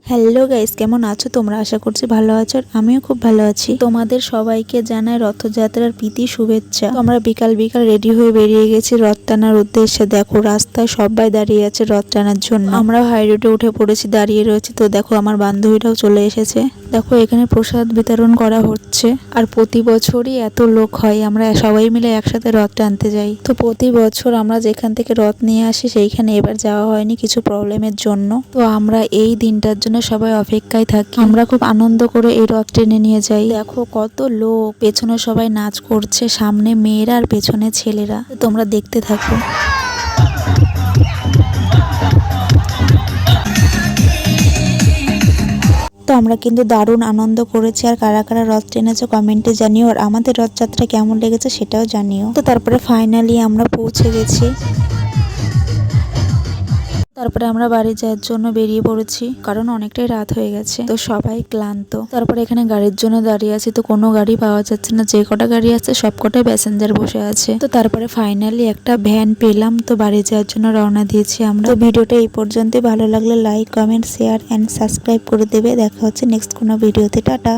Hello guys, কেমন আছো তোমরা? আশা করছি ভালো আছো। আর আমিও খুব ভালো আছি। তোমাদের সবাইকে জানাই রথযাত্রার প্রীতি শুভেচ্ছা। তো আমরা বিকাল বিকাল রেডি হয়ে বেরিয়ে গেছি রথ টানার উদ্দেশ্যে। দেখো রাস্তায় সবাই দাঁড়িয়ে আছে রথ টানার জন্য। আমরাও হাই রোডে উঠে পড়েছি, দাঁড়িয়ে রয়েছি। তো দেখো আমার বান্ধবীরাও চলে এসেছে। দেখো এখানে প্রসাদ বিতরণ করা হচ্ছে। আর প্রতি বছরই এত লোক হয়, আমরা সবাই মিলে একসাথে রথ টানতে যাই। তো প্রতি বছর আমরা যেখান থেকে রথ নিয়ে আসি সেইখানে এবার যাওয়া হয়নি কিছু প্রবলেমের জন্য। তো আমরা এই দিনটার জন্য সবাই অপেক্ষায় থাকি। আমরা খুব আনন্দ করে এই রথ টেনে নিয়ে যাই। দেখো কত লোক, পেছনে সবাই নাচ করছে, সামনে মেয়েরা আর পেছনে ছেলেরা। তোমরা দেখতে থাকো। তো আমরা কিন্তু দারুণ আনন্দ করেছি। আর কারা কারা রথ টেনেছো কমেন্টে জানিও, আর আমাদের রথযাত্রা কেমন লেগেছে সেটাও জানিও। তো তারপরে ফাইনালি আমরা পৌঁছে গেছি। তারপরে আমরা বাড়ি যাওয়ার জন্য বেরিয়ে পড়েছি, কারণ অনেকটাই রাত হয়ে গেছে। তো সবাই ক্লান্ত। তারপরে এখানে গাড়ির জন্য দাঁড়িয়ে আছি। তো কোনো গাড়ি পাওয়া যাচ্ছে না, যে কটা গাড়ি আছে সব কটাই প্যাসেঞ্জার বসে আছে। তো তারপরে ফাইনালি একটা ভ্যান পেলাম, তো বাড়ি যাওয়ার জন্য রওনা দিয়েছি আমরা। তো ভিডিওটা এই পর্যন্তই। ভালো লাগলে like, comment, share and subscribe করে দেবে। দেখা হচ্ছে নেক্সট কোনো ভিডিওতে। টাটা।